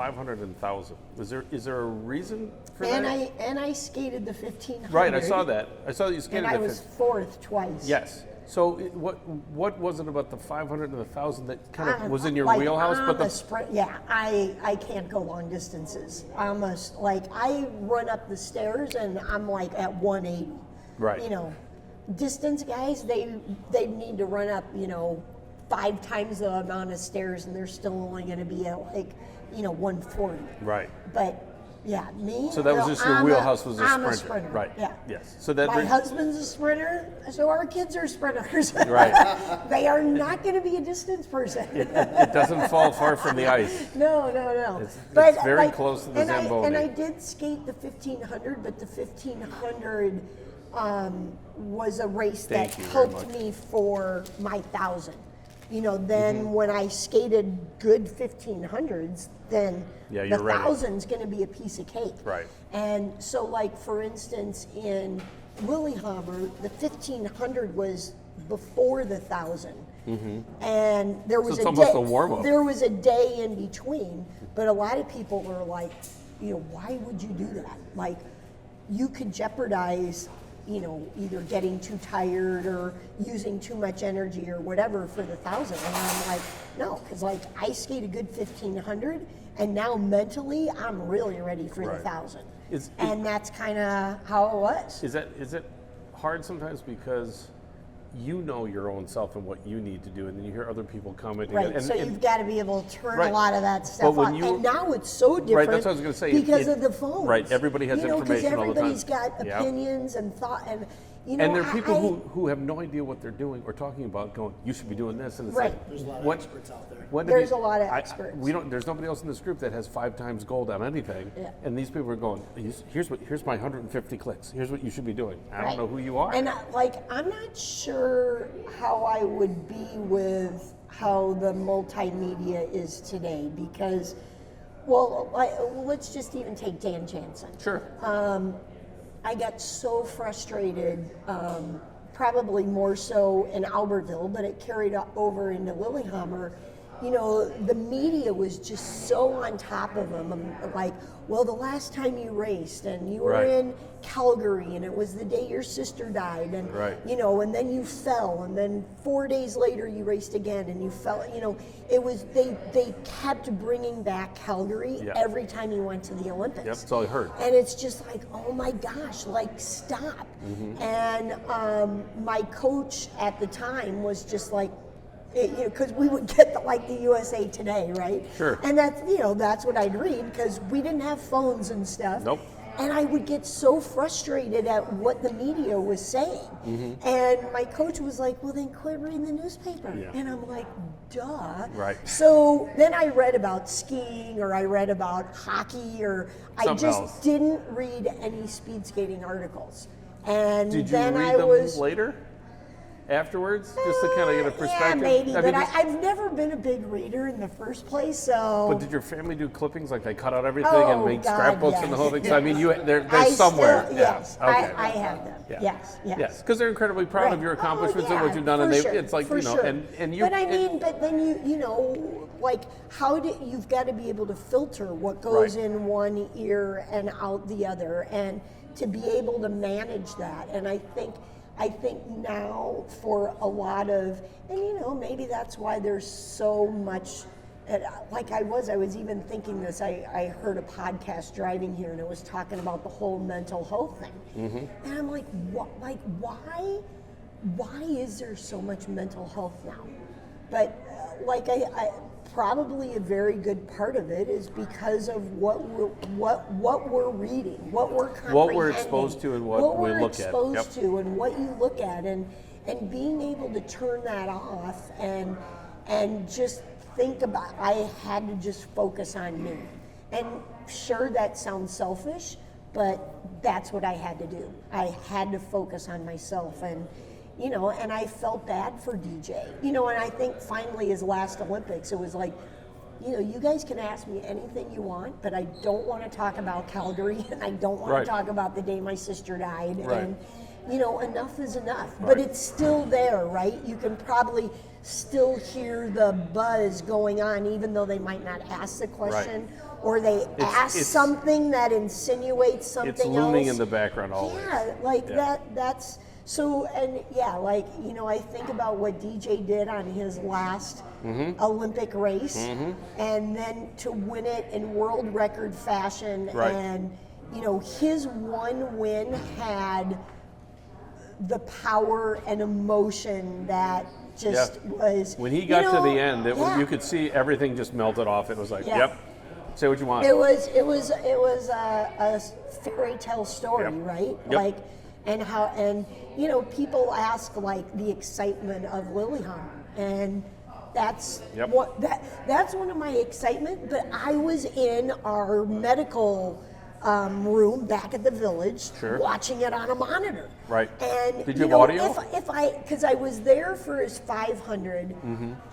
500 and 1,000. Is there a reason for that? And I skated the 1,500. Right, I saw that. I saw that you skated and I was fourth twice. Yes. So what was it about the 500 and the 1,000 that kind of was in your wheelhouse? I'm a sprint. Yeah, I can't go long distances. I run up the stairs and I'm like at 180. Right. You know, distance guys, they need to run up, 5 times the amount of stairs and they're still only going to be at 140. Right. But yeah, me. So that was just your wheelhouse was a sprinter. I'm a sprinter. Right. Yeah. Yes. So that my husband's a sprinter, so our kids are sprinters. Right. They are not going to be a distance person. It doesn't fall far from the ice. No. It's very close to the Zamboni. And I did skate the 1,500, but the 1,500 was a race that helped me for my 1,000. When I skated good 1,500s, then the 1,000's going to be a piece of cake. Right. And so, like, for instance, in Lillehammer, the 1,500 was before the 1,000. Mm-hmm. And there was almost a warm-up. There was a day in between, but a lot of people were like, why would you do that? Like, you could jeopardize either getting too tired or using too much energy or whatever for the 1,000. And I'm like, no, because I skate a good 1,500 and now mentally I'm really ready for the 1,000. And that's kind of how it was. Is it hard sometimes because you know your own self and what you need to do, and then you hear other people commenting. Right, so you've got to be able to turn a lot of that stuff on. And now it's so different. Right, that's what I was going to say. Because of the phones. Right, everybody has information all the time. Everybody's got opinions and thought. And, and there are people who have no idea what they're doing or talking about going, you should be doing this. And it's like, there's a lot of experts out there. There's a lot of experts. There's nobody else in this group that has 5 times gold on anything. Yeah. And these people are going, here's my 150 clicks. Here's what you should be doing. I don't know who you are. And I'm not sure how I would be with how the multimedia is today because, let's just even take Dan Jansen. Sure. I got so frustrated, probably more so in Albertville, but it carried over into Lillehammer. The media was just so on top of them. Like, the last time you raced and you were in Calgary and it was the day your sister died and, and then you fell and then 4 days later you raced again and you fell, it was, they kept bringing back Calgary every time you went to the Olympics. Yep, that's all I heard. And it's just like, oh my gosh, stop. Mm-hmm. And my coach at the time was just like, because we would get the USA Today, right? Sure. And that's that's what I'd read because we didn't have phones and stuff. Nope. And I would get so frustrated at what the media was saying. Mm-hmm. And my coach was like, well, then quit reading the newspaper. Yeah. And I'm like, duh. Right. So then I read about skiing or I read about hockey or Something I just else. didn't read any speed skating articles. And did you then read them later? Afterwards, just to kind of get a perspective. Yeah, maybe, but I've never been a big reader in the first place, so. But did your family do clippings, like they cut out everything and make scrapbooks and the whole thing? So I mean, they're somewhere. Yes, okay. I have them. Yeah. Yes, because they're incredibly proud of your accomplishments and what you've done, and it's like and you. But I mean, but then you've got to be able to filter what goes in one ear and out the other, and to be able to manage that, and I think now for a lot of, and maybe that's why there's so much, I was even thinking this, I heard a podcast driving here and it was talking about the whole mental health thing. Mm-hmm. And I'm like, why is there so much mental health now? But I probably a very good part of it is because of what we're reading, what we're comprehending, what we're exposed to, and what we look at, and what you look at, and being able to turn that off and just think about. I had to just focus on me, and sure that sounds selfish, but that's what I had to do. I had to focus on myself and. And I felt bad for DJ. And I think finally his last Olympics, it was like, you guys can ask me anything you want, but I don't want to talk about Calgary, and I don't want to talk about the day my sister died. Right. enough is enough. Right. But it's still there, right? You can probably still hear the buzz going on, even though they might not ask the question, right. Or they ask something that insinuates something else. It's looming in the background always. Yeah, that's so, and I think about what DJ did on his last Olympic race, and then to win it in world record fashion, right. And his one win had the power and emotion that just was. When he got to the end, you could see everything just melted off. It was like, yep, say what you want. It was a fairy tale story, right? Yep. Like, and people ask like the excitement of Lillehammer, and that's that's one of my excitement. But I was in our medical room back at the village, watching it on a monitor. Right. And did you have audio? Because I was there for his 500,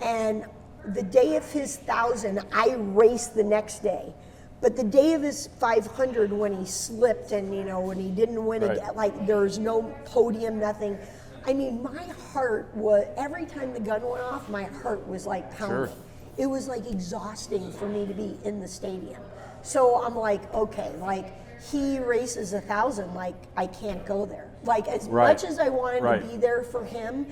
and the day of his 1,000, I raced the next day. But the day of his 500, when he slipped and when he didn't win again, like there was no podium, nothing. I mean, my heart was, every time the gun went off, my heart was like pounding. Sure. It was like exhausting for me to be in the stadium. So I'm like, okay, like he races 1,000, like I can't go there. Like as much as I wanted to be there for him,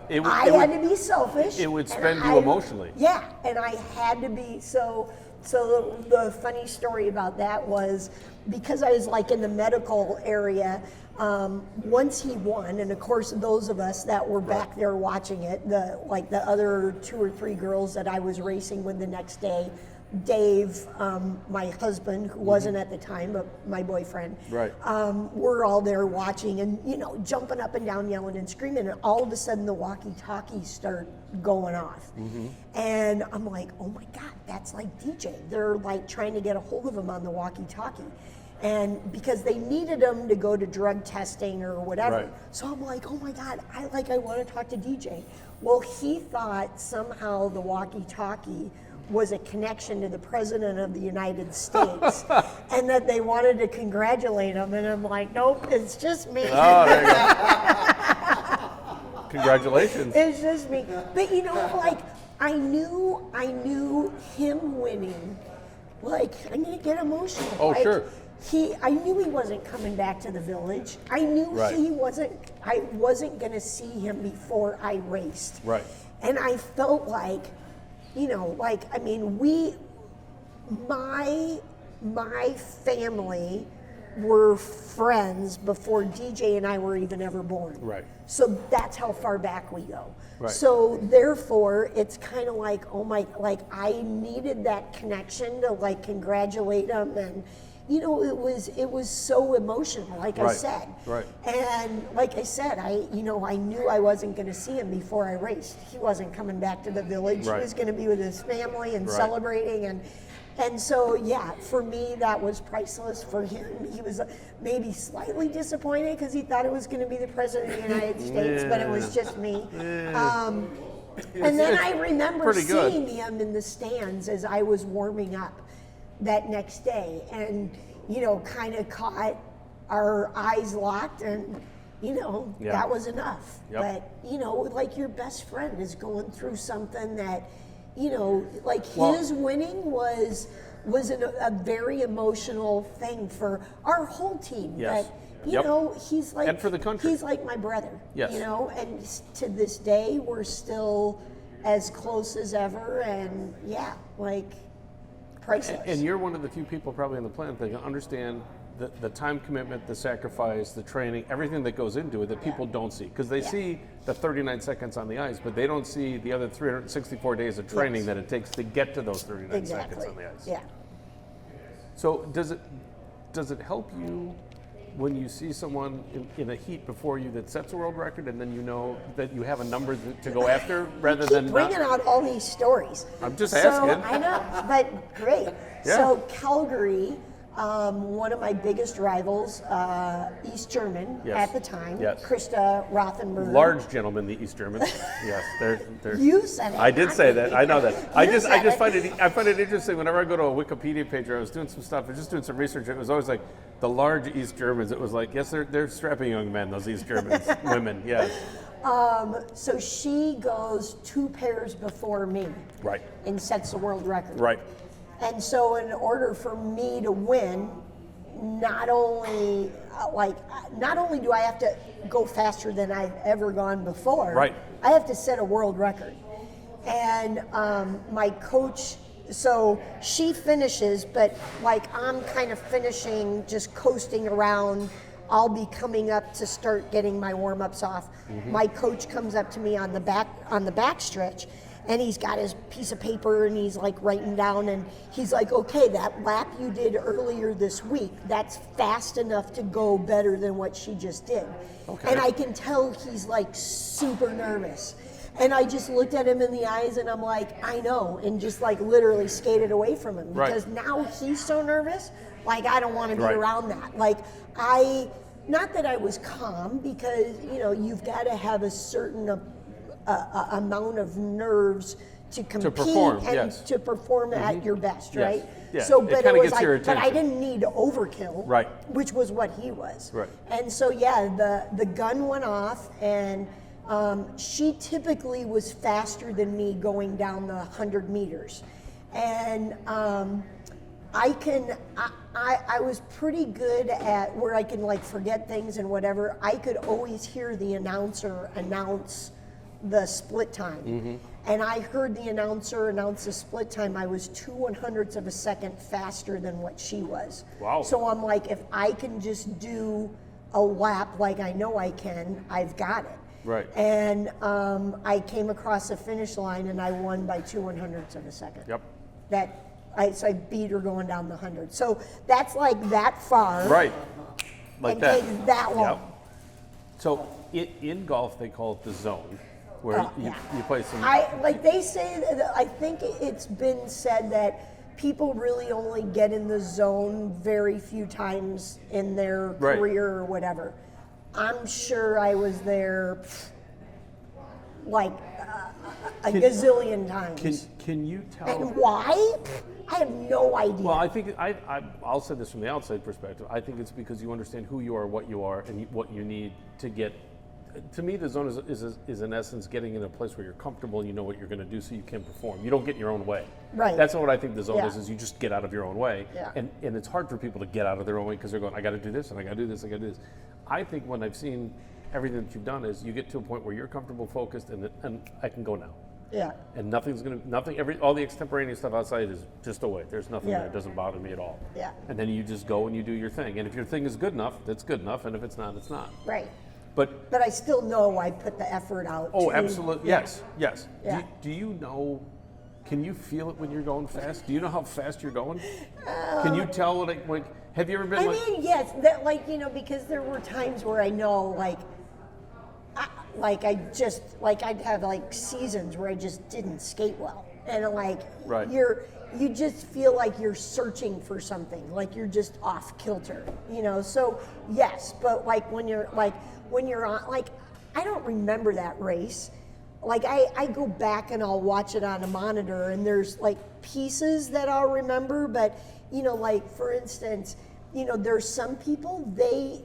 I had to be selfish. It would spend you emotionally. Yeah, and I had to be so the funny story about that was because I was like in the medical area, once he won, and of course those of us that were back there watching it, the other 2 or 3 girls that I was racing with the next day, Dave, my husband, who wasn't at the time, but my boyfriend, we're all there watching and, jumping up and down, yelling and screaming, and all of a sudden the walkie-talkies start going off. And I'm like, oh my God, that's like DJ. They're like trying to get a hold of him on the walkie-talkie. And because they needed him to go to drug testing or whatever. Right. So I'm like, oh my God, I want to talk to DJ. Well, he thought somehow the walkie-talkie was a connection to the President of the United States and that they wanted to congratulate him. And I'm like, nope, it's just me. Oh, there you go. Congratulations. It's just me. But I knew him winning. Like, I'm going to get emotional. Oh, sure. I knew he wasn't coming back to the village. I knew I wasn't going to see him before I raced. Right. And I felt like, my family were friends before DJ and I were even ever born. Right. So that's how far back we go. Right. So therefore, it's kind of like, I needed that connection to congratulate him, and it was so emotional, I said. Right. And like I said, I knew I wasn't going to see him before I raced. He wasn't coming back to the village. Right. He was going to be with his family and celebrating, and so for me that was priceless. For him, he was maybe slightly disappointed because he thought it was going to be the President of the United States, but it was just me. And then I remember seeing him in the stands as I was warming up that next day, and kind of caught our eyes locked, and that was enough. Yep. But your best friend is going through something that his winning was a very emotional thing for our whole team. Yes. But he's like, and for the country, he's like my brother. Yes. And to this day we're still as close as ever, and priceless. And you're one of the few people probably on the planet that can understand the time commitment, the sacrifice, the training, everything that goes into it that people don't see. Because they see the 39 seconds on the ice, but they don't see the other 364 days of training that it takes to get to those 39 seconds on the ice. Yeah. So does it help you when you see someone in a heat before you that sets a world record, and then you know that you have a number to go after rather than bringing out all these stories? I'm just asking. I know, but great. Yeah. So Calgary, one of my biggest rivals, East German at the time, Krista Rothenberg. Large gentlemen, the East Germans. Yes, they're. You said it. I did say that. I know that. I just find it interesting whenever I go to a Wikipedia page or I was doing some stuff, I was just doing some research. It was always like the large East Germans. It was like, yes, they're strapping young men. Those East Germans, women, yes. So she goes 2 pairs before me. Right. And sets the world record. Right. And so in order for me to win, not only do I have to go faster than I've ever gone before, right. I have to set a world record. And my coach, so she finishes, but like I'm kind of finishing, just coasting around. I'll be coming up to start getting my warm-ups off. Mm-hmm. My coach comes up to me on the back stretch, and he's got his piece of paper and he's like writing down, and he's like, okay, that lap you did earlier this week, that's fast enough to go better than what she just did. Okay. And I can tell he's like super nervous. And I just looked at him in the eyes and I'm like, I know, and just like literally skated away from him because now he's so nervous, like I don't want to be around that. Like not that I was calm, because you've got to have a certain amount of nerves to compete to perform at your best, right? Yeah. So, but it was like, but I didn't need overkill, right? Which was what he was, right? And so, the gun went off, and she typically was faster than me going down the 100 meters, and I was pretty good at where I can like forget things and whatever. I could always hear the announcer announce the split time. Mm-hmm. And I heard the announcer announce the split time. I was 2/100ths of a second faster than what she was. Wow. So I'm like, if I can just do a lap like I know I can, I've got it. Right. And I came across the finish line and I won by 2/100ths of a second. Yep. So I beat her going down the 100. So that's like that far. Right. Like and that. takes that long. Yep. So in golf, they call it the zone, where you play some. They say that, I think it's been said that people really only get in the zone very few times in their career or whatever. I'm sure I was there like a gazillion times. Can you tell? And why? I have no idea. Well, I think I'll say this from the outside perspective. I think it's because you understand who you are, what you are, and what you need to get. To me, the zone is in essence getting in a place where you're comfortable and you know what you're going to do, so you can perform. You don't get in your own way. Right. That's what I think the zone is you just get out of your own way. Yeah. And it's hard for people to get out of their own way because they're going, I got to do this and I got to do this, I got to do this. I think when I've seen everything that you've done is you get to a point where you're comfortable, focused, and I can go now. Yeah. And all the extemporaneous stuff outside is just away. There's nothing there. It doesn't bother me at all. Yeah. And then you just go and you do your thing. And if your thing is good enough, that's good enough. And if it's not, it's not. Right. But I still know I put the effort out. Oh, absolutely. Yes. Yeah. Do you know, can you feel it when you're going fast? Do you know how fast you're going? Can you tell like have you ever been yes, that because there were times where I know I'd have like seasons where I just didn't skate well, and you just feel like you're searching for something, like you're just off kilter, So yes, but when you're on, I don't remember that race. I go back and I'll watch it on a monitor, and there's pieces that I'll remember, but for instance, there's some people they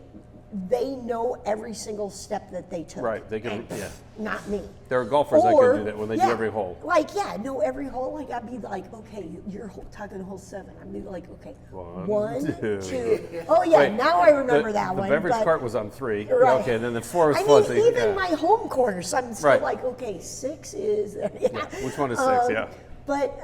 know every single step that they took. Right, they can. Yeah. Not me. There are golfers that can do that when they do every hole. Know every hole. I'd be like, okay, you're talking hole 7. I'd be like, okay, 1, 2. Oh yeah, Wait, now I remember that the one. The beverage cart was on 3. Right. Okay, and then the 4 was fuzzy. Even my home course, I'm still like, okay, 6 is. Which one is 6? Yeah. But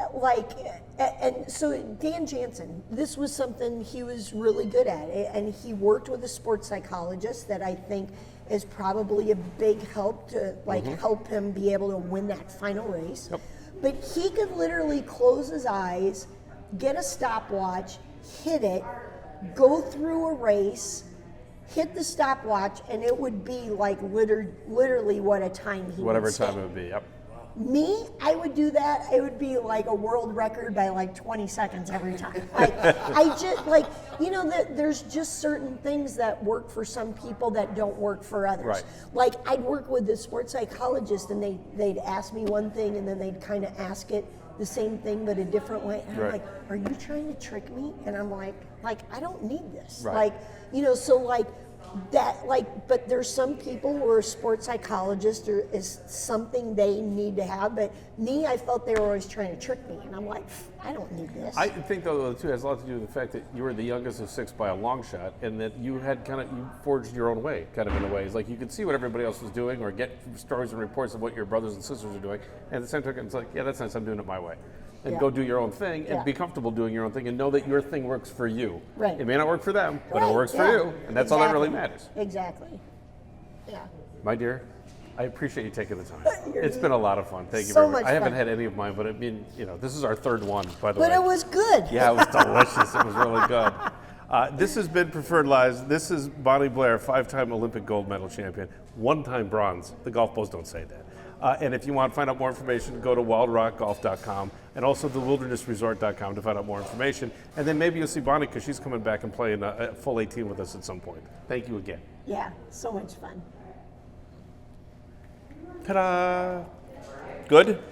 and so Dan Jansen, this was something he was really good at, and he worked with a sports psychologist that I think is probably a big help to help him be able to win that final race. Yep. But he could literally close his eyes, get a stopwatch, hit it, go through a race, hit the stopwatch, and it would be literally what a time he whatever would time it would be. Yep. Me, I would do that. It would be like a world record by 20 seconds every time. I just you know, that there's just certain things that work for some people that don't work for others. Right. Like I'd work with the sports psychologist, and they'd ask me one thing, and then they'd kind of ask it the same thing but a different way. And I'm Right. like, are you trying to trick me? And I'm like I don't need this. Right. Like, you know, so like that, like, but there's some people who are a sports psychologist or is something they need to have. But me, I felt they were always trying to trick me, and I'm like, I don't need this. I think though too has a lot to do with the fact that you were the youngest of 6 by a long shot, and that you had you forged your own way, kind of in a way. It's like you could see what everybody else was doing, or get stories and reports of what your brothers and sisters are doing, and at the same time it's like, yeah, that's nice, I'm doing it my way. And Yeah. go do your own thing, and Yeah. be comfortable doing your own thing, and know that your thing works for you. Right. It may not work for them, but it Right, works for yeah. you, and that's all that really Exactly. matters. Exactly. Yeah. My dear, I appreciate you taking the time. You're It's been a lot of fun. Thank you so very much. much I haven't fun. had any of mine, but I mean, you know, this is our third one, by the way. But it was good. Yeah, it was delicious. It was really good. This has been Preferred Lives. This is Bonnie Blair, 5-time Olympic gold medal champion, 1-time bronze. The golf balls don't say that. And if you want to find out more information, go to wildrockgolf.com and also thewildernessresort.com to find out more information. And then maybe you'll see Bonnie because she's coming back and playing a full 18 with us at some point. Thank you again. Yeah, so much fun. Ta-da! Good?